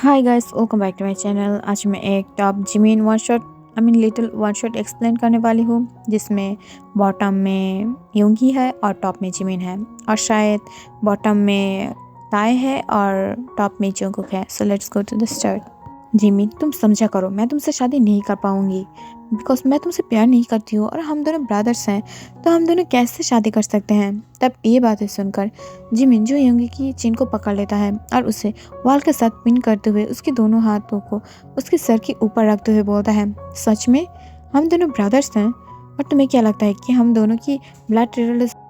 Hi guys, welcome back to my channel. आज मैं एक top Jimin little one shot explain करने वाली हूँ, जिसमें बॉटम में योंगी है और टॉप में जिमिन है, और शायद बॉटम में ताए है और टॉप में जंगकुक है। So let's go to the start. Jimin, तुम समझा करो, मैं तुमसे शादी नहीं कर पाऊंगी बिकॉज मैं तुमसे प्यार नहीं करती हूँ और हम दोनों ब्रदर्स हैं, तो हम दोनों कैसे शादी कर सकते हैं। तब ये बातें सुनकर जिमिन जो योंगी की चिन को पकड़ लेता है और उसे वाल के साथ पिन करते हुए उसके दोनों हाथों को उसके सर के ऊपर रखते हुए बोलता है, सच में हम दोनों ब्रदर्स हैं? और तुम्हें क्या लगता है कि हम दोनों की ब्लड रिलेशन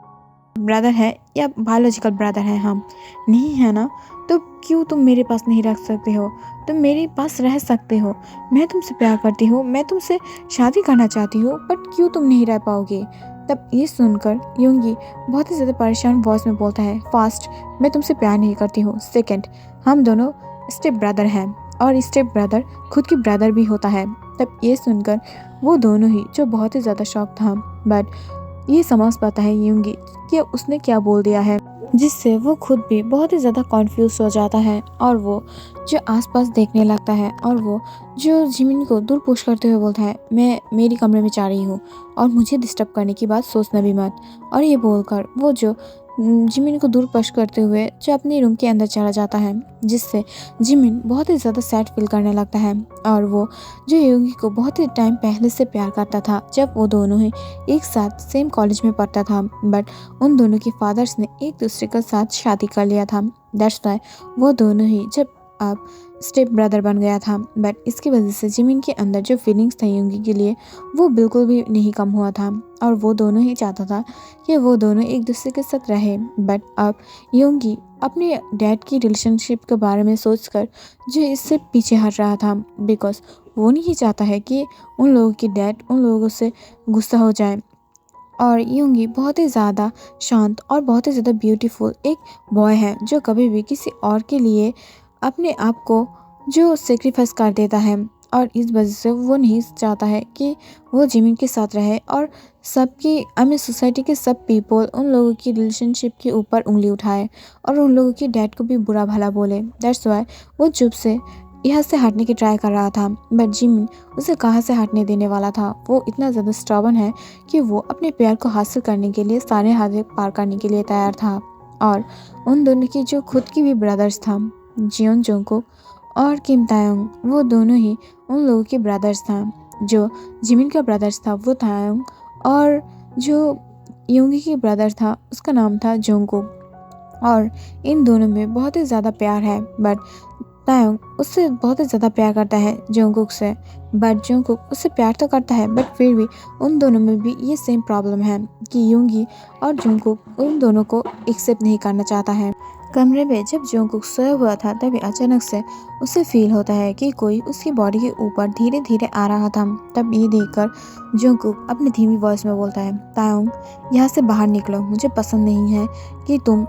ब्रदर है या बायोलॉजिकल ब्रदर है? हम नहीं है ना? तो क्यों तुम मेरे पास नहीं रख सकते हो? तुम मेरे पास रह सकते हो। मैं तुमसे प्यार करती हूँ, मैं तुमसे शादी करना चाहती हूँ, बट क्यों तुम नहीं रह पाओगे? तब ये सुनकर योंगी बहुत ही ज़्यादा परेशान वॉइस में बोलता है, फर्स्ट, मैं तुमसे प्यार नहीं करती हूँ। सेकंड, हम दोनों स्टेप ब्रदर हैं और स्टेप ब्रदर खुद की ब्रदर भी होता है। तब ये सुनकर वो दोनों ही जो बहुत ही ज़्यादा शॉक था, बट ये समझ पाता है योंगी कि उसने क्या बोल दिया है, जिससे वो खुद भी बहुत ही ज़्यादा कॉन्फ्यूज हो जाता है और वो जो आसपास देखने लगता है और वो जो जिमिन को दूर पुश करते हुए बोलता है, मैं मेरी कमरे में जा रही हूँ और मुझे डिस्टर्ब करने की बात सोचना भी मत। और ये बोलकर वो जो जिमिन को दूर पुश करते हुए जो अपने रूम के अंदर चला जाता है, जिससे जिमिन बहुत ही ज़्यादा सैड फील करने लगता है। और वो जो योंगी को बहुत ही टाइम पहले से प्यार करता था, जब वो दोनों ही एक साथ सेम कॉलेज में पढ़ता था, बट उन दोनों के फादर्स ने एक दूसरे के साथ शादी कर लिया था। दैट्स वाई वो दोनों ही जब अब स्टेप ब्रदर बन गया था, बट इसकी वजह से जिमिन के अंदर जो फीलिंग्स थे योंगी के लिए वो बिल्कुल भी नहीं कम हुआ था, और वो दोनों ही चाहता था कि वो दोनों एक दूसरे के साथ रहे। बट अब योंगी अपने डैड की रिलेशनशिप के बारे में सोचकर जो इससे पीछे हट रहा था, बिकॉज वो नहीं चाहता है कि उन लोगों की डैड उन लोगों से गुस्सा हो जाए। और योंगी बहुत ही ज़्यादा शांत और बहुत ही ज़्यादा ब्यूटीफुल एक बॉय है, जो कभी भी किसी और के लिए अपने आप को जो सेक्रीफाइस कर देता है, और इस वजह से वो नहीं चाहता है कि वो जिमिन के साथ रहे और सबकी सोसाइटी के सब पीपल उन लोगों की रिलेशनशिप के ऊपर उंगली उठाए और उन लोगों की डैड को भी बुरा भला बोले। दैट्स वाई वो चुप से यहाँ से हटने की ट्राई कर रहा था, बट जिमिन उसे कहाँ से हटने देने वाला था। वो इतना ज़्यादा स्टबर्न है कि वो अपने प्यार को हासिल करने के लिए सारे हाथ पार करने के लिए तैयार था। और उन दोनों की जो खुद की भी ब्रदर्स था, जियोन जंगकुक और किम तायोंग, वो दोनों ही उन लोगों के ब्रदर्स था। जो जिमिन का ब्रदर्स था वो तायोंग, और जो योंगी की ब्रदर था उसका नाम था जंगकुक। और इन दोनों में बहुत ही ज़्यादा प्यार है, बट तायोंग उससे बहुत ही ज़्यादा प्यार करता है जंगकुक से, बट जंगकुक उससे प्यार तो करता है, बट फिर भी उन दोनों में भी ये सेम प्रॉब्लम है कि योंगी और जंगकुक उन दोनों को एक्सेप्ट नहीं करना चाहता है। कमरे में जब जंगकुक सोया हुआ था, तभी अचानक से उसे फील होता है कि कोई उसकी बॉडी के ऊपर धीरे धीरे आ रहा था। तब ये देखकर जंगकुक अपनी धीमी वॉइस में बोलता है, तायोंग, यहाँ से बाहर निकलो, मुझे पसंद नहीं है कि तुम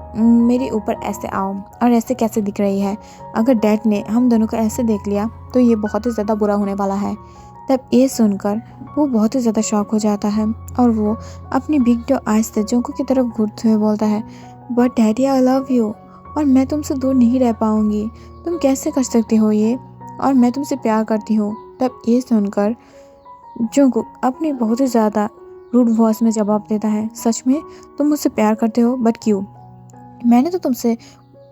मेरे ऊपर ऐसे आओ, और ऐसे कैसे दिख रही है। अगर डैड ने हम दोनों को ऐसे देख लिया तो ये बहुत ही ज़्यादा बुरा होने वाला है। तब ये सुनकर वो बहुत ही ज़्यादा शॉक हो जाता है और वो अपनी बिग डो आइज से जंगकुक की तरफ घूरते हुए बोलता है, but daddy, I love you और मैं तुमसे दूर नहीं रह पाऊंगी। तुम कैसे कर सकते हो ये, और मैं तुमसे प्यार करती हूँ। तब ये सुनकर जंगकुक अपनी बहुत ही ज़्यादा रूड वॉइस में जवाब देता है, सच में तुम मुझसे प्यार करते हो, बट क्यों? मैंने तो तुमसे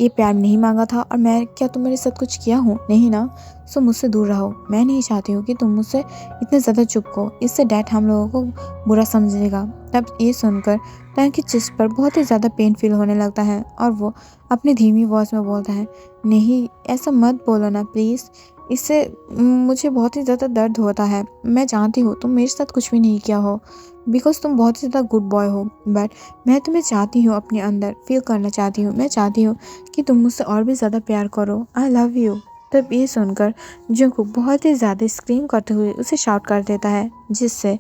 ये प्यार नहीं मांगा था, और मैं क्या तुम्हारे साथ कुछ किया हूँ? नहीं ना? सो मुझसे दूर रहो। मैं नहीं चाहती हूँ कि तुम मुझसे इतने ज़्यादा चिपको, इससे डैड हम लोगों को बुरा समझेगा। तब ये सुनकर टैंग की चेस्ट पर बहुत ही ज़्यादा पेन फील होने लगता है और वो अपनी धीमी वॉइस में बोलता है, नहीं ऐसा मत बोलो ना प्लीज़, इससे मुझे बहुत ही ज़्यादा दर्द होता है। मैं जानती हूँ तुम मेरे साथ कुछ भी नहीं किया हो, बिकॉज तुम बहुत ही ज़्यादा गुड बॉय हो, बट मैं तुम्हें चाहती हूँ, अपने अंदर फील करना चाहती हूँ। मैं चाहती हूँ कि तुम मुझसे और भी ज़्यादा प्यार करो। आई लव यू। तब ये सुनकर जंगकुक बहुत ही ज़्यादा स्क्रीम करते हुए उसे शाउट कर देता है, जिससे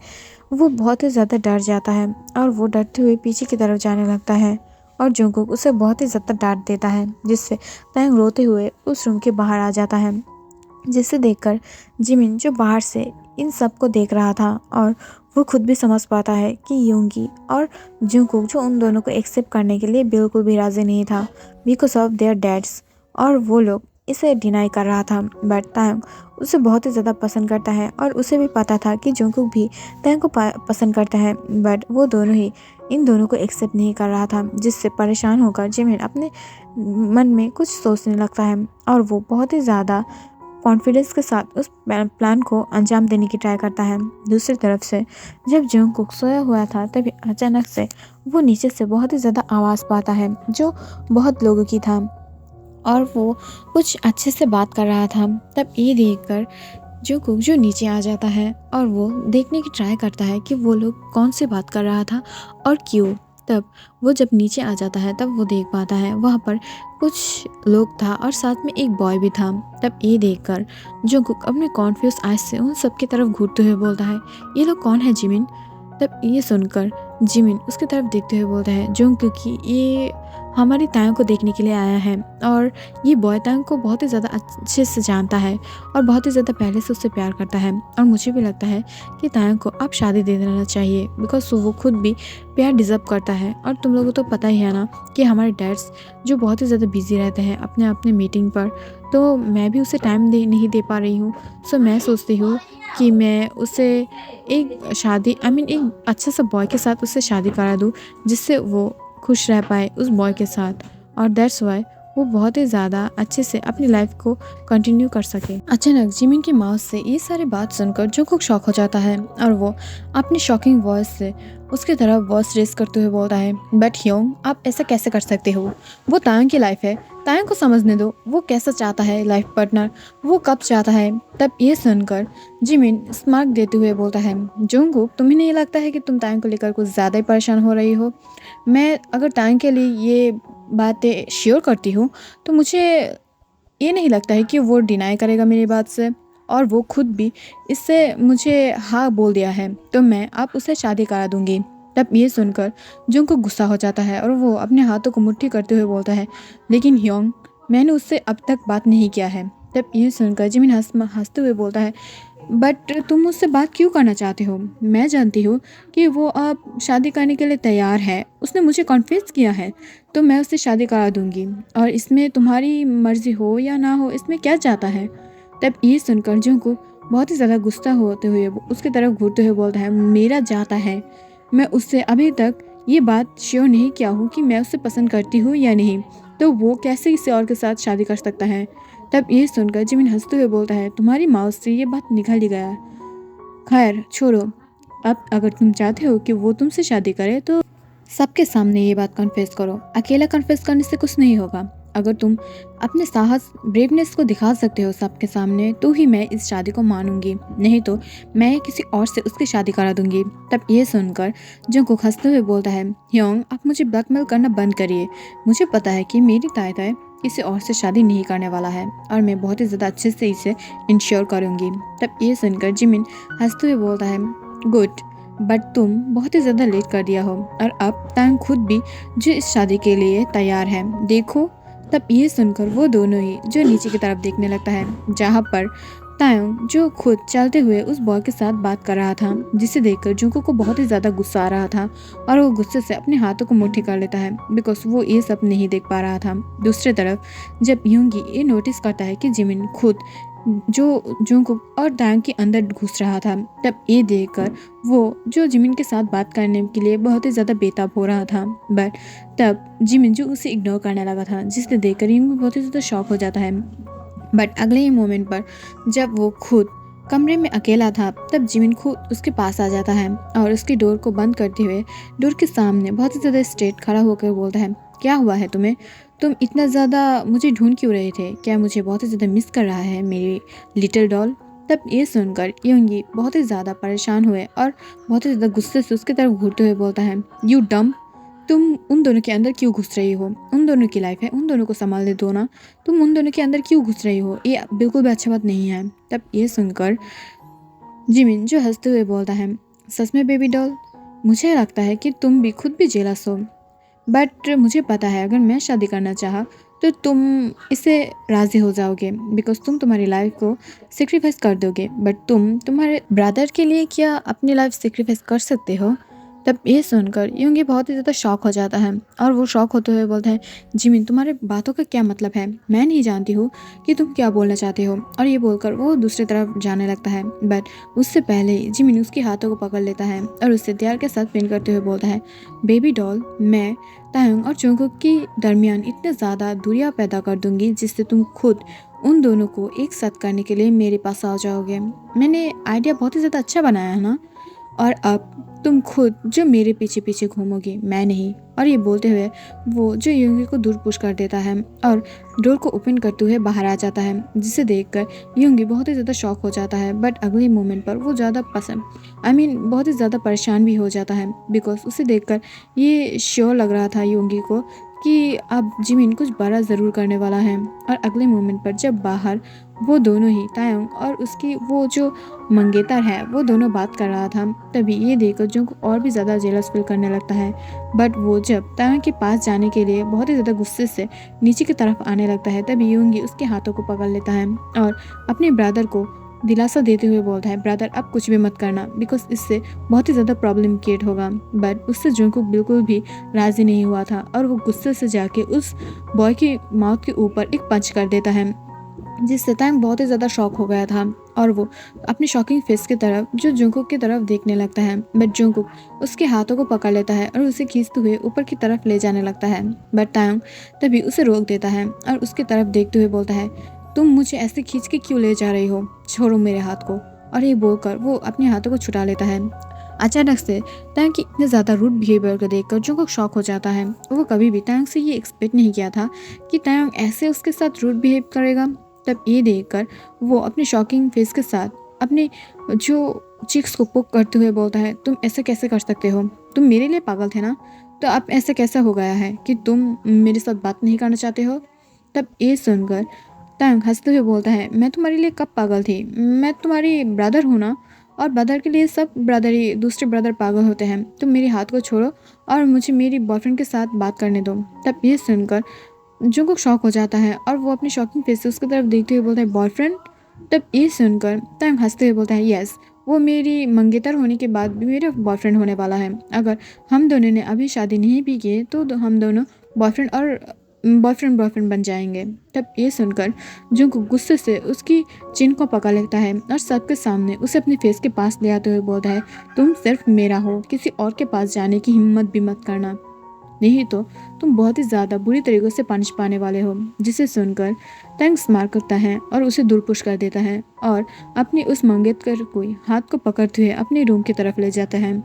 वो बहुत ही ज़्यादा डर जाता है और वो डरते हुए पीछे की तरफ जाने लगता है, और जंगकुक उसे बहुत ही ज़्यादा डांट देता है, जिससे तांग रोते हुए उस रूम के बाहर आ जाता है। जिसे देखकर जिमिन जो बाहर से इन सब को देख रहा था, और वो खुद भी समझ पाता है कि योंगी और जंगकुक जो उन दोनों को एक्सेप्ट करने के लिए बिल्कुल भी राज़ी नहीं था, बिकॉज ऑफ देयर डैड्स। और वो लोग इसे डिनाई कर रहा था, बट तायंग उसे बहुत ही ज़्यादा पसंद करता है और उसे भी पता था कि जंगकुक भी तायंग को पसंद करता है, बट वो दोनों ही इन दोनों को एक्सेप्ट नहीं कर रहा था, जिससे परेशान होकर जिमिन अपने मन में कुछ सोचने लगता है और वो बहुत ही ज़्यादा कॉन्फिडेंस के साथ उस प्लान को अंजाम देने की ट्राई करता है। दूसरी तरफ से जब जंगकुक सोया हुआ था तभी अचानक से वो नीचे से बहुत ही ज़्यादा आवाज़ पाता है जो बहुत लोगों की था और वो कुछ अच्छे से बात कर रहा था। तब ये देखकर जंगकुक जो नीचे आ जाता है और वो देखने की ट्राई करता है कि वो लोग कौन से बात कर रहा था और क्यों। तब वो जब नीचे आ जाता है तब वो देख पाता है वहाँ पर कुछ लोग था और साथ में एक बॉय भी था। तब ये देखकर जंगकुक अपने कॉन्फ्यूज आइज से उन सबकी तरफ घूरते हुए बोलता है, ये लोग कौन है जिमिन। तब ये सुनकर जिमिन उसकी तरफ देखते हुए बोलता है, जंगकुक कि ये हमारी तायंग को देखने के लिए आया है और ये बॉय तायंग को बहुत ही ज़्यादा अच्छे से जानता है और बहुत ही ज़्यादा पहले से उससे प्यार करता है और मुझे भी लगता है कि तायंग को अब शादी दे देना चाहिए, बिकॉज वो खुद भी प्यार डिज़र्व करता है। और तुम लोगों को तो पता ही है ना कि हमारे डैड्स जो बहुत ही ज़्यादा बिजी रहते हैं अपने अपने मीटिंग पर, तो मैं भी उसे टाइम नहीं दे पा रही हूँ। सो मैं सोचती हूँ कि मैं उसे एक शादी एक अच्छा सा बॉय के साथ उससे शादी करा दूँ जिससे वो खुश रह पाए उस बॉय के साथ, और दैट्स वाई वो बहुत ही ज़्यादा अच्छे से अपनी लाइफ को कंटिन्यू कर सके। अचानक जिमिन की माउथ से ये सारी बात सुनकर जंगकुक शॉक हो जाता है और वो अपनी शॉकिंग वॉइस से उसकी तरफ वॉइस रेस करते हुए बोलता है, बट ह्योंग आप ऐसा कैसे कर सकते हो, वो तायंग की लाइफ है, तायंग को समझने दो, वो कैसा चाहता है लाइफ पार्टनर, वो कब चाहता है। तब ये सुनकर जिमिन स्मार्क देते हुए बोलता है, जंगकुक तुम्हें नहीं लगता है कि तुम तायंग को लेकर कुछ ज़्यादा ही परेशान हो रही हो। मैं अगर तायंग के लिए ये बातें श्योर करती हूँ तो मुझे ये नहीं लगता है कि वो डिनाई करेगा मेरी बात से, और वो खुद भी इससे मुझे हाँ बोल दिया है, तो मैं अब उससे शादी करा दूंगी। तब ये सुनकर जंगकुक गुस्सा हो जाता है और वो अपने हाथों को मुट्ठी करते हुए बोलता है, लेकिन ह्योंग मैंने उससे अब तक बात नहीं किया है। तब ये सुनकर जिमिन हंसते हुए बोलता है, बट तुम मुझसे बात क्यों करना चाहते हो, मैं जानती हूँ कि वो अब शादी करने के लिए तैयार है, उसने मुझे कॉन्फेस किया है, तो मैं उससे शादी करा दूंगी और इसमें तुम्हारी मर्जी हो या ना हो इसमें क्या चाहता है। तब ये सुनकर जंगकुक बहुत ही ज़्यादा गुस्सा होते हुए उसकी तरफ घूरते हुए बोलता है, मेरा चाहता है, मैं उससे अभी तक ये बात श्योर नहीं किया हूँ कि मैं उससे पसंद करती हूँ या नहीं, तो वो कैसे किसी और के साथ शादी कर सकता है। तब ये सुनकर जिमिन हंसते हुए बोलता है, तुम्हारी माउथ से ये बात निकल ही गया, खैर छोड़ो, अब अगर तुम चाहते हो कि वो तुमसे शादी करे तो सबके सामने ये बात कन्फेस करो, अकेला कन्फेस करने से कुछ नहीं होगा। अगर तुम अपने साहस ब्रेवनेस को दिखा सकते हो सबके सामने तो ही मैं इस शादी को मानूंगी, नहीं तो मैं किसी और से उसकी शादी करा दूंगी। तब ये सुनकर जंगकुक हंसते हुए बोलता है, ह्योंग आप मुझे ब्लैकमेल करना बंद करिए, मुझे पता है कि मेरी ताई किसी और से शादी नहीं करने वाला है और मैं बहुत ही ज़्यादा अच्छे से इसे इंश्योर करूंगी। तब ये सुनकर जिमिन हंसते हुए बोलता है, गुड, बट तुम बहुत ही ज़्यादा लेट कर दिया हो और अब तांग खुद भी जो इस शादी के लिए तैयार है, देखो। तब ये सुनकर वो दोनों ही जो नीचे की तरफ देखने लगता है जहाँ पर तायंग जो खुद चलते हुए उस बॉय के साथ बात कर रहा था, जिसे देखकर जुंको को बहुत ही ज़्यादा गुस्सा आ रहा था और वो गुस्से से अपने हाथों को मुट्ठी कर लेता है बिकॉज वो ये सब नहीं देख पा रहा था। दूसरी तरफ जब यूंगी ये नोटिस करता है कि जिमिन खुद जो जुंको और तायंग के अंदर घुस रहा था, तब ये देखकर वो जो जिमिन के साथ बात करने के लिए बहुत ही ज़्यादा बेताब हो रहा था, बट तब जिमिन जो उसे इग्नोर करने लगा था, जिसे देखकर यूंगी बहुत ही ज़्यादा शॉक हो जाता है। बट अगले ही मोमेंट पर जब वो खुद कमरे में अकेला था तब जिमिन खुद उसके पास आ जाता है और उसकी डोर को बंद करते हुए डोर के सामने बहुत ही ज़्यादा स्ट्रेट खड़ा होकर बोलता है, क्या हुआ है तुम्हें, तुम इतना ज़्यादा मुझे ढूंढ क्यों रहे थे, क्या मुझे बहुत ही ज़्यादा मिस कर रहा है मेरी लिटिल डॉल। तब ये सुनकर योंगी बहुत ही ज़्यादा परेशान हुए और बहुत ही ज़्यादा गुस्से से उसकी तरफ घूरते हुए बोलता है, यू डम, तुम उन दोनों के अंदर क्यों घुस रही हो, उन दोनों की लाइफ है, उन दोनों को संभाल दो ना, तुम उन दोनों के अंदर क्यों घुस रही हो, ये बिल्कुल भी अच्छा बात नहीं है। तब ये सुनकर जिमिन जो हंसते हुए बोलता है, सच में बेबी डॉल, मुझे लगता है कि तुम भी खुद भी जेलस हो, बट मुझे पता है अगर मैं शादी करना चाहा तो तुम इसे राज़ी हो जाओगे बिकॉज तुम तुम्हारी लाइफ को सेक्रीफाइस कर दोगे, बट तुम तुम्हारे ब्रदर के लिए क्या अपनी लाइफ सेक्रीफाइस कर सकते हो। तब ये सुनकर यूंगी बहुत ही ज़्यादा शॉक हो जाता है और वो शॉक होते हुए बोलता है, जिमिन तुम्हारे बातों का क्या मतलब है? मैं नहीं जानती हूँ कि तुम क्या बोलना चाहते हो। और ये बोलकर वो दूसरी तरफ जाने लगता है, बट उससे पहले ही जिमिन उसके हाथों को पकड़ लेता है और उससे प्यार के साथ पिन करते हुए बोलता है, बेबी डॉल, मैं तायुंग और जोंगकुक के दरमियान इतने ज़्यादा दूरियां पैदा कर दूंगी जिससे तुम खुद उन दोनों को एक साथ करने के लिए मेरे पास आ जाओगे। मैंने आइडिया बहुत ही ज़्यादा अच्छा बनाया है ना? और अब तुम खुद जो मेरे पीछे पीछे घूमोगी, मैं नहीं। और ये बोलते हुए वो जो यूंगी को दूर पुश कर देता है और डोर को ओपन करते हुए बाहर आ जाता है, जिसे देखकर यूंगी बहुत ही ज़्यादा शॉक हो जाता है। बट अगले मोमेंट पर वो ज़्यादा पसंद बहुत ही ज़्यादा परेशान भी हो जाता है, बिकॉज उसे देखकर ये श्योर लग रहा था यूंगी को कि अब जिमिन कुछ बड़ा ज़रूर करने वाला है। और अगले मोमेंट पर जब बाहर वो दोनों ही तायोंग और उसकी वो जो मंगेतर है वो दोनों बात कर रहा था, तभी ये देखकर जुंग और भी ज़्यादा जेलस फील करने लगता है। बट वो जब तायोंग के पास जाने के लिए बहुत ही ज़्यादा गुस्से से नीचे की तरफ आने लगता है, तभी यूंगी उसके हाथों को पकड़ लेता है और अपने ब्रदर को दिलासा देते हुए बोलता है, ब्रदर अब कुछ भी मत करना, बिकॉज इससे बहुत ही ज़्यादा प्रॉब्लम क्रिएट होगा। बट उससे जुंगकुक बिल्कुल भी राज़ी नहीं हुआ था और वो गुस्से से जाके उस बॉय की माउथ के ऊपर एक पंच कर देता है, जिससे तांग बहुत ही ज़्यादा शॉक हो गया था और वो अपनी शॉकिंग फेस की तरफ जो जुंगकुक की तरफ देखने लगता है। बट जुंगकुक उसके हाथों को पकड़ लेता है और उसे खींचते हुए ऊपर की तरफ ले जाने लगता है। बट तांग तभी उसे रोक देता है और उसकी तरफ देखते हुए बोलता है, तुम मुझे ऐसे खींच के क्यों ले जा रही हो? छोड़ो मेरे हाथ को। और ये बोलकर वो अपने हाथों को छुड़ा लेता है। अचानक से तांग की इतने ज़्यादा रूड बिहेवियर को देखकर जुंगकुक शॉक हो जाता है। वो कभी भी तांग से ये एक्सपेक्ट नहीं किया था कि तांग ऐसे उसके साथ रूड बिहेव करेगा। तब ये देखकर वो अपने शॉकिंग फेस के साथ अपने जो चिक्स को पोक करते हुए बोलता है, तुम ऐसे कैसे कर सकते हो? तुम मेरे लिए पागल थे ना? तो अब ऐसा कैसा हो गया है कि तुम मेरे साथ बात नहीं करना चाहते हो? तब ये सुनकर तांग हंसते हुए बोलता है, मैं तुम्हारे लिए कब पागल थी? मैं तुम्हारी ब्रदर हूँ ना, और ब्रदर के लिए सब ब्रदर ही दूसरे ब्रदर पागल होते हैं। तुम मेरे हाथ को छोड़ो और मुझे मेरी बॉयफ्रेंड के साथ बात करने दो। तब ये सुनकर जुंगकुक शॉक हो जाता है और वो अपनी शॉकिंग फेस से उसकी तरफ देखते हुए बोलता है, बॉयफ्रेंड? तब ये सुनकर तांग हंसते हुए बोलता है, यस, वो मेरी मंगेतर होने के बाद भी मेरा बॉयफ्रेंड होने वाला है। अगर हम दोनों ने अभी शादी नहीं भी की तो हम दोनों बॉयफ्रेंड बन जाएंगे। तब ये सुनकर जुंगकुक गुस्से से उसकी चिन को पकड़ लेता है और सबके सामने उसे अपने फेस के पास ले आते हुए बोलता है, तुम सिर्फ मेरा हो, किसी और के पास जाने की हिम्मत भी मत करना, नहीं तो तुम बहुत ही ज़्यादा बुरी तरीके से पनिश पाने वाले हो। जिसे सुनकर तंग स्मार करता है और उसे दूर पुश कर देता है और अपनी उस मंगेतर को हाथ को पकड़ते हुए अपने रूम की तरफ ले जाता है,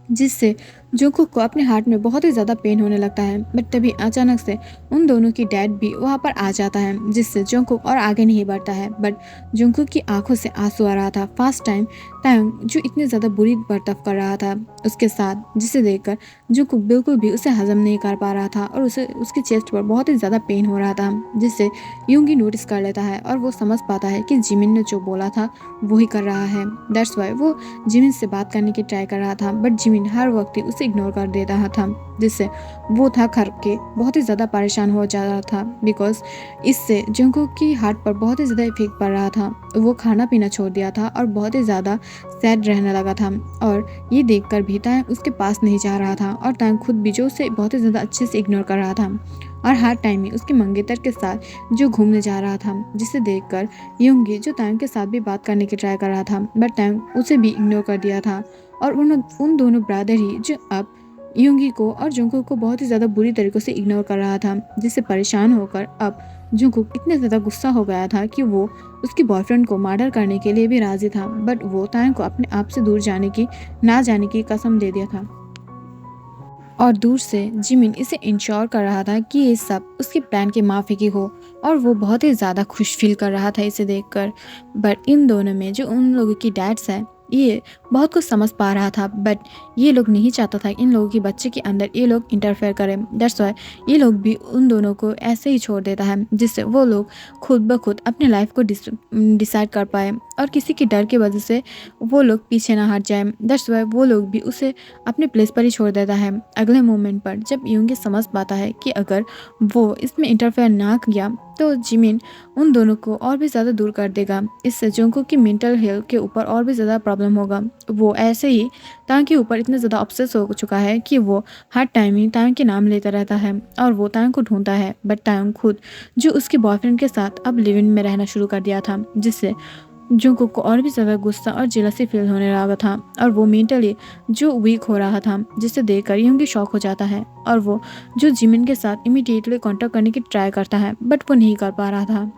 जिससे जुंगकुक को अपने हार्ट में बहुत ही ज़्यादा पेन होने लगता है। बट तभी अचानक से उन दोनों की डैड भी वहाँ पर आ जाता है, जिससे जुंगकुक और आगे नहीं बढ़ता है। बट जुंगकुक की आंखों से आंसू आ रहा था। फर्स्ट टाइम तांग जो इतनी ज़्यादा बुरी बर्ताव कर रहा था उसके साथ, जिसे देखकर जुंगकुक बिल्कुल भी उसे हजम नहीं कर पा रहा था और उसे उसके चेस्ट पर बहुत ही ज़्यादा पेन हो रहा था, जिससे यूंगी नोटिस कर लेता है और वो समझ पाता है कि जिमिन ने जो बोला था वही कर रहा है। दैट्स वाई वो जिमिन से बात करने की ट्राई कर रहा था, बट जिमिन हर वक्त ही उसे इग्नोर कर देता था, जिससे वो थक हार के बहुत ही ज़्यादा परेशान हो जा रहा था। बिकॉज इससे जुंगकुक की हार्ट पर बहुत ही ज़्यादा इफेक्ट पड़ रहा था। वो खाना पीना छोड़ दिया था और बहुत ही ज़्यादा सैड रहने लगा था और ये देखकर भी तांग उसके पास नहीं जा रहा था और तांग खुद भी जो उसे बहुत ही ज़्यादा अच्छे से इग्नोर कर रहा था और हर टाइम ही उसके मंगेतर के साथ जो घूमने जा रहा था, जिसे देखकर यूंगी जो तांग के साथ भी बात करने की ट्राई कर रहा था, बट तांग उसे भी इग्नोर कर दिया था। और उन दोनों ब्रदर ही जो अब यूंगी को और जुंगकुक को बहुत ही ज़्यादा बुरी तरीक़ों से इग्नोर कर रहा था, जिससे परेशान होकर अब जुंगकुक इतने ज़्यादा गुस्सा हो गया था कि वो उसकी बॉयफ्रेंड को मर्डर करने के लिए भी राज़ी था। बट वो तांग को अपने आप से दूर ना जाने की कसम दे दिया था और दूर से जिमिन इसे इंश्योर कर रहा था कि ये सब उसके प्लान के माफिकी हो और वो बहुत ही ज़्यादा खुश फील कर रहा था इसे देखकर। बट इन दोनों में जो उन लोगों की डैड्स हैं ये बहुत कुछ समझ पा रहा था, बट ये लोग नहीं चाहता था इन लोगों के बच्चे के अंदर ये लोग इंटरफेयर करें। दैट्स वाई ये लोग भी उन दोनों को ऐसे ही छोड़ देता है, जिससे वो लोग खुद ब खुद अपने लाइफ को डिसाइड कर पाए और किसी के डर की वजह से वो लोग पीछे ना हट जाए। दैट्स वाई वो लोग भी उसे अपने प्लेस पर ही छोड़ देता है। अगले मोमेंट पर जब यूंगी समझ पाता है कि अगर वो इसमें इंटरफेयर ना किया तो जिमिन उन दोनों को और भी ज़्यादा दूर कर देगा, इससे जुंगकुक की मेंटल हेल्थ के ऊपर और भी ज़्यादा प्रॉब्लम प्रॉब्लम होगा। वो ऐसे ही तांग के ऊपर इतना ज़्यादा ऑब्सेस हो चुका है कि वो हर टाइम ही तांग के नाम लेता रहता है और वो तांग को ढूंढता है। बट तांग खुद जो उसके बॉयफ्रेंड के साथ अब लिव इन में रहना शुरू कर दिया था, जिससे जुंगकुक को और भी ज़्यादा गुस्सा और जेलसी फील होने लगा था और वो मेंटली जो वीक हो रहा था, जिसे देखकर यूंगी शॉक हो जाता है और वो जो जिमिन के साथ इमीडिएटली कांटेक्ट करने की ट्राई करता है बट वो नहीं कर पा रहा था।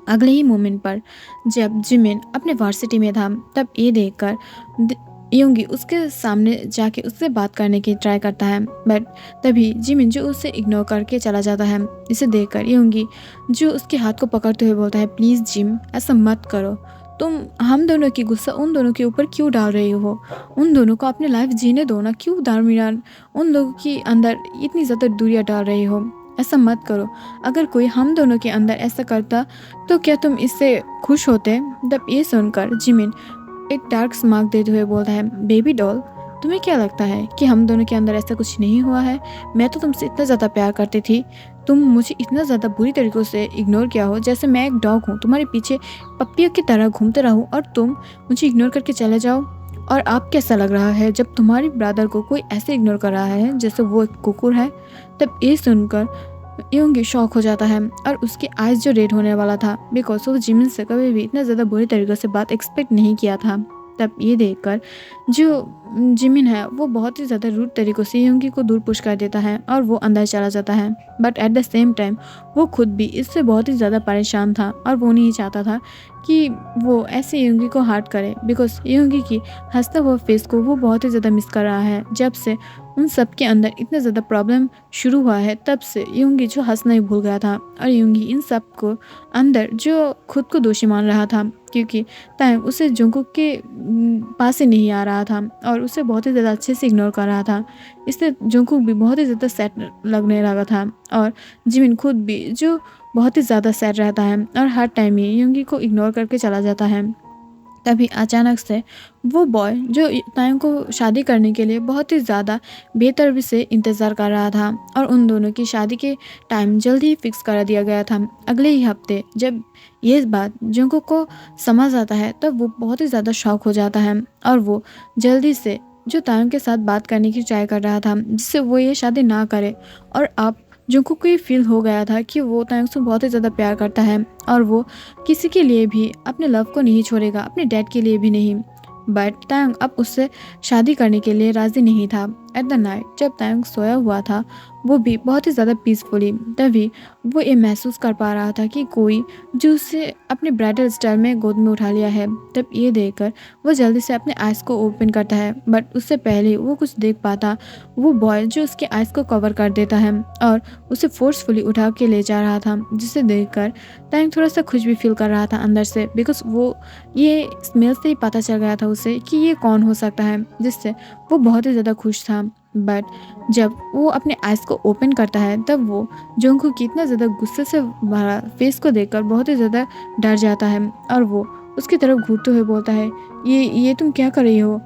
अगले ही मोमेंट पर जब जिमिन अपने वर्सिटी में था, तब ये देखकर यूंगी उसके सामने जाके उससे बात करने की ट्राई करता है बट तभी जिमिन जो उसे इग्नोर करके चला जाता है। इसे देखकर यूंगी जो उसके हाथ को पकड़ते हुए बोलता है, प्लीज़ जिम, ऐसा मत करो। तुम हम दोनों की गुस्सा उन दोनों के ऊपर क्यों डाल रही हो? उन दोनों को अपनी लाइफ जीने दो ना, क्यों दरमियान उन लोगों के अंदर इतनी ज़्यादा दूरियां डाल रही हो? ऐसा मत करो। अगर कोई हम दोनों के अंदर ऐसा करता तो क्या तुम इससे खुश होते? तब ये सुनकर जिमिन एक डार्क स्मार्क देते हुए बोलता है, बेबी डॉल, तुम्हें क्या लगता है कि हम दोनों के अंदर ऐसा कुछ नहीं हुआ है? मैं तो तुमसे इतना ज़्यादा प्यार करती थी, तुम मुझे इतना ज़्यादा बुरी तरीक़ों से इग्नोर किया हो, जैसे मैं एक डॉग हूँ, तुम्हारे पीछे पप्पियों की तरह घूमते रहूँ और तुम मुझे इग्नोर करके चले जाओ। और आप कैसा लग रहा है जब तुम्हारी ब्रदर को कोई ऐसे इग्नोर कर रहा है जैसे वो एक कुकुर है? तब ये सुनकर यूंगी शॉक हो जाता है और उसकी आइज़ जो रेड होने वाला था, बिकॉज वो जिमिन से कभी भी इतना ज़्यादा बुरी तरीके से बात एक्सपेक्ट नहीं किया था। तब ये देखकर जो जिमिन है वो बहुत ही ज़्यादा रूड तरीक़ों से यूंगी को दूर पुश कर देता है और वो अंदर चला जाता है। But at the same time वो खुद भी इससे बहुत ही ज़्यादा परेशान था और वो नहीं चाहता था कि वो ऐसे यूंगी को हार्ट करे, बिकॉज यूंगी की हंसता हुआ फेस को वो बहुत ही ज़्यादा मिस कर रहा है। जब से उन सब के अंदर इतना ज़्यादा प्रॉब्लम शुरू हुआ है, तब से यूंगी जो हंसना ही भूल गया था और यूंगी इन सब को अंदर जो खुद को दोषी मान रहा था, क्योंकि टाइम उसे जुंगकुक के पास से नहीं आ रहा था और उसे बहुत ही ज़्यादा अच्छे से इग्नोर कर रहा था। इससे जुंगकुक भी बहुत ही ज़्यादा सैड लगने लगा था और जिमिन खुद भी जो बहुत ही ज़्यादा सैड रहता है और हर टाइम ही यूंगी को इग्नोर करके चला जाता है। तभी अचानक से वो बॉय जो तायंग को शादी करने के लिए बहुत ही ज़्यादा बेतरबी से इंतज़ार कर रहा था और उन दोनों की शादी के टाइम जल्दी ही फिक्स कर दिया गया था अगले ही हफ्ते। जब ये बात जुंगकुक को समझ आता है तब वो बहुत ही ज़्यादा शॉक हो जाता है और वो जल्दी से जो तायंग के साथ बात करने की ट्राई कर रहा था जिससे वो ये शादी ना करे। और अब जुंगकुक को ये फील हो गया था कि वो तायंग से बहुत ही ज़्यादा प्यार करता है और वो किसी के लिए भी अपने लव को नहीं छोड़ेगा, अपने डैड के लिए भी नहीं। बट तायंग अब उससे शादी करने के लिए राज़ी नहीं था। एट द नाइट जब तायंग सोया हुआ था वो भी बहुत ही ज़्यादा पीसफुली, तभी वो ये महसूस कर पा रहा था कि कोई जो उसे अपने ब्राइडल स्टाइल में गोद में उठा लिया है। तब ये देखकर वो जल्दी से अपने आइज़ को ओपन करता है बट उससे पहले वो कुछ देख पाता वो बॉय जो उसके आइज़ को कवर कर देता है और उसे फोर्सफुली उठा के ले जा रहा था, जिसे देखकर तायंग थोड़ा सा खुश भी फील कर रहा था अंदर से, बिकॉज वो ये स्मेल से ही पता चल गया था उसे कि ये कौन हो सकता है, जिससे वो बहुत ही ज़्यादा खुश था। बट जब वो अपने आइज़ को ओपन करता है तब वो जुंगकुक की इतना ज़्यादा गुस्से से भरा फेस को देखकर बहुत ही ज़्यादा डर जाता है और वो उसकी तरफ घूरते हुए बोलता है, ये तुम क्या कर रही हो?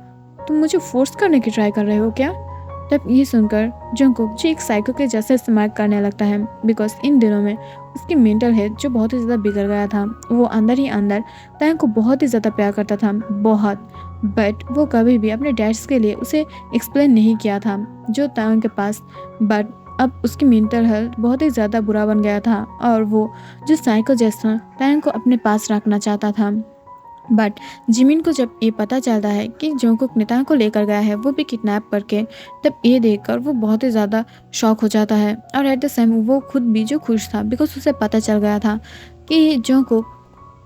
तुम मुझे फोर्स करने की ट्राई कर रहे हो क्या? तब ये सुनकर जुंगकुक जो एक साइको के जैसे इस्तेमाल करने लगता है, बिकॉज इन दिनों में उसकी मेंटल हेल्थ जो बहुत ही ज़्यादा बिगड़ गया था। वो अंदर ही अंदर तायंग को बहुत ही ज़्यादा प्यार करता था, बहुत। बट वो कभी भी अपने डैड्स के लिए उसे एक्सप्लेन नहीं किया था जो तायंग के पास। बट अब उसकी मेंटल हेल्थ बहुत ही ज़्यादा बुरा बन गया था और वो जो साइको जैसा तायंग को अपने पास रखना चाहता था। बट जिमिन को जब ये पता चलता है कि जुंगकुक ने तायंग को लेकर गया है वो भी किडनैप करके, तब ये देखकर वो बहुत ही ज़्यादा शॉक हो जाता है और एट द सेम वो खुद भी जो खुश था, बिकॉज उसे पता चल गया था कि जुंगकुक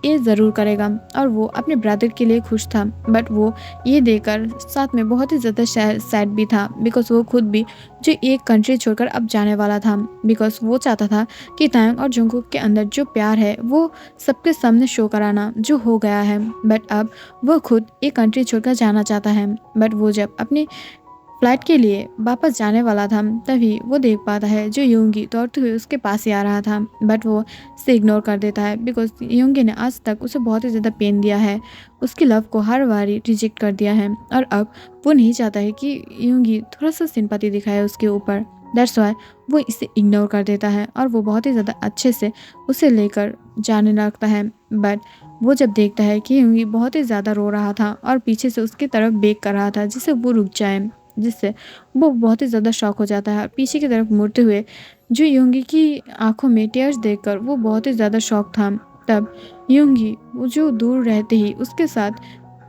ये ज़रूर करेगा और वो अपने ब्रदर के लिए खुश था। बट वो ये देखकर साथ में बहुत ही ज़्यादा सैड भी था, बिकॉज वो खुद भी जो एक कंट्री छोड़कर अब जाने वाला था, बिकॉज वो चाहता था कि तायंग और जुंगकुक के अंदर जो प्यार है वो सबके सामने शो कराना जो हो गया है। बट अब वो खुद एक कंट्री छोड़कर जाना चाहता है। बट वो जब अपनी फ्लाइट के लिए वापस जाने वाला था तभी वो देख पाता है जो यूंगी दौड़ते हुए उसके पास ही आ रहा था, बट वो इसे इग्नोर कर देता है बिकॉज यूंगी ने आज तक उसे बहुत ही ज़्यादा पेन दिया है, उसकी लव को हर बारी रिजेक्ट कर दिया है और अब वो नहीं चाहता है कि यूंगी थोड़ा सा सिंपैथी दिखाए उसके ऊपर। दैट्स वाई वो इसे इग्नोर कर देता है और वो बहुत ही ज़्यादा अच्छे से उसे लेकर जाने लगता है। बट वो जब देखता है कि यूंगी बहुत ही ज़्यादा रो रहा था और पीछे से उसकी तरफ बेक कर रहा था जिससे वो रुक जाए, जिससे वो बहुत ही ज़्यादा शॉक हो जाता है। पीछे की तरफ मुड़ते हुए जो यूंगी की आंखों में टीयर्स देखकर वो बहुत ही ज़्यादा शॉक था। तब यूंगी वो जो दूर रहते ही उसके साथ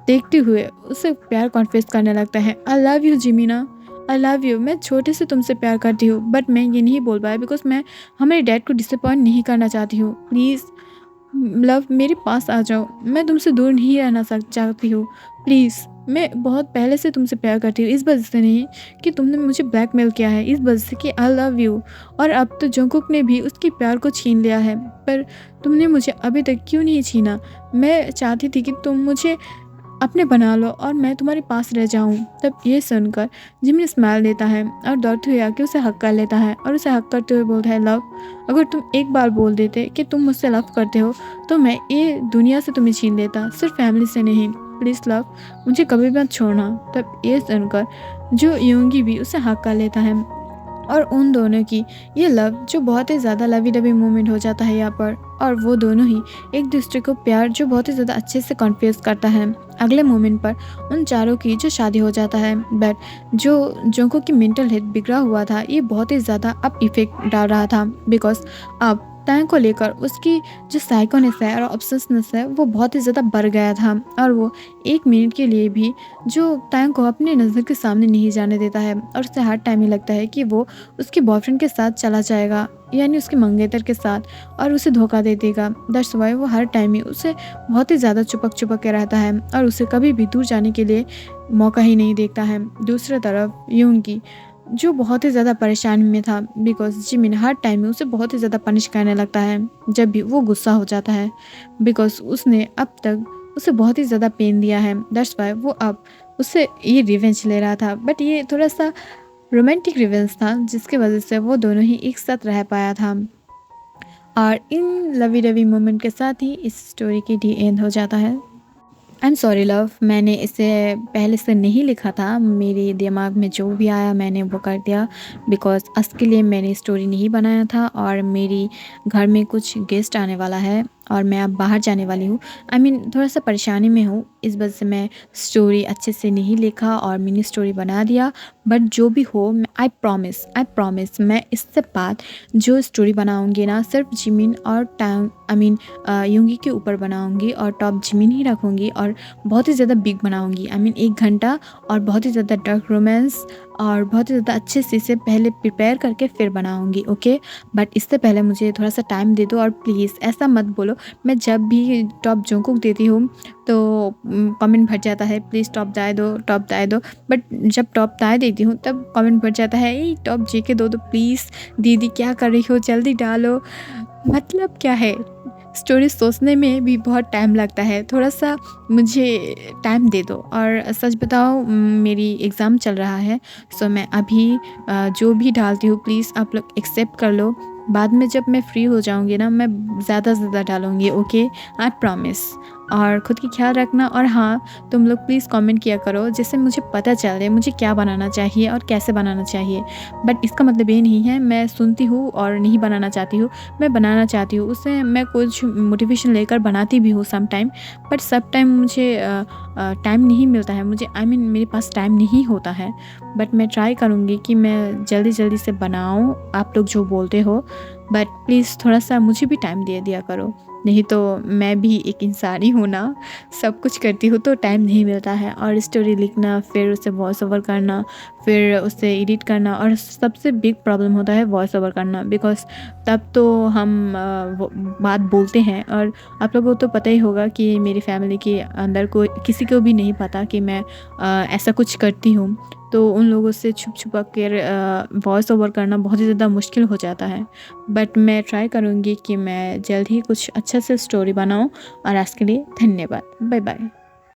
देखते हुए उसे प्यार कॉन्फेस करने लगता है। आई लव यू जिमीना, आई लव यू। मैं छोटे से तुमसे प्यार करती हूँ बट मैं ये नहीं बोल पाया बिकॉज मैं हमारे डैड को डिसअपॉइंट नहीं करना चाहती हूँ। प्लीज़ लव मेरे पास आ जाओ, मैं तुमसे दूर नहीं रहना चाहती हूँ। प्लीज़ मैं बहुत पहले से तुमसे प्यार करती हूँ, इस वजह से नहीं कि तुमने मुझे ब्लैकमेल किया है, इस वजह से कि आई लव यू। और अब तो जंगकुक ने भी उसके प्यार को छीन लिया है, पर तुमने मुझे अभी तक क्यों नहीं छीना। मैं चाहती थी कि तुम मुझे अपने बना लो और मैं तुम्हारे पास रह जाऊं। तब ये सुनकर जिमिन स्माइल देता है और दौड़ते हुए आके उसे हक कर लेता है और उसे हक करते हुए बोलता है, लव अगर तुम एक बार बोल देते कि तुम मुझसे लव करते हो तो मैं ये दुनिया से तुम्हें छीन लेता, सिर्फ फैमिली से नहीं। प्लीज़ लव मुझे कभी मत छोड़ना। तब ये सुनकर जो योंगी भी उसे हक कर लेता है और उन दोनों की ये लव जो बहुत ही ज़्यादा लवी डवी मोमेंट हो जाता है यहाँ पर। और वो दोनों ही एक दूसरे को प्यार जो बहुत ही ज़्यादा अच्छे से कन्फेस करता है। अगले मोमेंट पर उन चारों की जो शादी हो जाता है, बट जो जोंको की मेंटल हेल्थ बिगड़ा हुआ था ये बहुत ही ज़्यादा अब इफेक्ट डाल रहा था बिकॉज अब टैंग को लेकर उसकी जो साइकोनेस है और ऑब्सेसनेस है वो बहुत ही ज़्यादा बढ़ गया था और वो एक मिनट के लिए भी जो टैंग को अपने नज़र के सामने नहीं जाने देता है और उसे हर टाइम ही लगता है कि वो उसके बॉयफ्रेंड के साथ चला जाएगा, यानी उसके मंगेतर के साथ, और उसे धोखा दे देगा। दैट्स वाई वो हर टाइम ही उसे बहुत ही ज़्यादा चुपक के रहता है और उसे कभी भी दूर जाने के लिए मौका ही नहीं देखता है। दूसरी तरफ यूंगी जो बहुत ही ज़्यादा परेशानी में था बिकॉज जिमिन हर टाइम में उसे बहुत ही ज़्यादा पनिश करने लगता है जब भी वो गुस्सा हो जाता है बिकॉज उसने अब तक उसे बहुत ही ज़्यादा पेन दिया है। दैट्स वाई वो अब उससे ये रिवेंज ले रहा था, बट ये थोड़ा सा रोमांटिक रिवेंज था जिसके वजह से वो दोनों ही एक साथ रह पाया था। और इन लवी डवी मोमेंट के साथ ही इस स्टोरी की डी एंड हो जाता है। आई एम सॉरी लव, मैंने इसे पहले से नहीं लिखा था, मेरे दिमाग में जो भी आया मैंने वो कर दिया बिकॉज उसके लिए मैंने स्टोरी नहीं बनाया था और मेरी घर में कुछ गेस्ट आने वाला है और मैं अब बाहर जाने वाली हूँ। आई मीन थोड़ा सा परेशानी में हूँ, इस वजह से मैं स्टोरी अच्छे से नहीं लिखा और मिनी स्टोरी बना दिया। बट जो भी हो आई प्रॉमिस मैं इससे बाद जो स्टोरी बनाऊँगी ना सिर्फ जिमिन और टैंग आई मीन यूंगी के ऊपर बनाऊँगी और टॉप जिमिन ही रखूँगी और बहुत ही ज़्यादा बिग बनाऊँगी। आई मीन 1 घंटा और बहुत ही ज़्यादा डार्क रोमांस और बहुत ही ज़्यादा अच्छे से इसे पहले प्रिपेयर करके फिर बनाऊँगी, ओके। बट इससे पहले मुझे थोड़ा सा टाइम दे दो और प्लीज़ ऐसा मत बोलो मैं जब भी टॉप जोंकुक देती हूँ तो कमेंट भर जाता है प्लीज़ टॉप दाए दो। बट जब टॉप दाए देती हूँ तब कमेंट भर जाता है ए टॉप जेके दो प्लीज़ दीदी क्या कर रही हो जल्दी डालो। मतलब क्या है, स्टोरी सोचने में भी बहुत टाइम लगता है, थोड़ा सा मुझे टाइम दे दो। और सच बताओ मेरी एग्ज़ाम चल रहा है सो मैं अभी जो भी डालती हूँ प्लीज़ आप लोग एक्सेप्ट कर लो। बाद में जब मैं फ्री हो जाऊँगी ना मैं ज़्यादा से ज़्यादा डालूँगी, ओके आई प्रॉमिस। और ख़ुद की ख्याल रखना और हाँ तुम लोग प्लीज़ कमेंट किया करो जिससे मुझे पता चले मुझे क्या बनाना चाहिए और कैसे बनाना चाहिए। बट इसका मतलब ये नहीं है मैं सुनती हूँ और नहीं बनाना चाहती हूँ, मैं बनाना चाहती हूँ, उससे मैं कुछ मोटिवेशन लेकर बनाती भी हूँ सम टाइम। बट सब टाइम मुझे टाइम नहीं मिलता है, मुझे आई मीन मेरे पास टाइम नहीं होता है। बट मैं ट्राई करूँगी कि मैं जल्दी से बनाऊँ आप लोग जो बोलते हो, बट प्लीज़ थोड़ा सा मुझे भी टाइम दे दिया करो, नहीं तो मैं भी एक इंसान ही हूँ ना, सब कुछ करती हूँ तो टाइम नहीं मिलता है। और स्टोरी लिखना फिर उसे वॉइस ओवर करना फिर उसे एडिट करना और सबसे बिग प्रॉब्लम होता है वॉइस ओवर करना बिकॉज तब तो हम बात बोलते हैं और आप लोगों को तो पता ही होगा कि मेरी फैमिली के अंदर कोई किसी को भी नहीं पता कि मैं ऐसा कुछ करती हूँ, तो उन लोगों से छुप कर वॉइस ओवर करना बहुत ही ज़्यादा मुश्किल हो जाता है। बट मैं ट्राई करूँगी कि मैं जल्द ही कुछ अच्छा सा स्टोरी बनाऊँ और आज के लिए धन्यवाद, बाय बाय।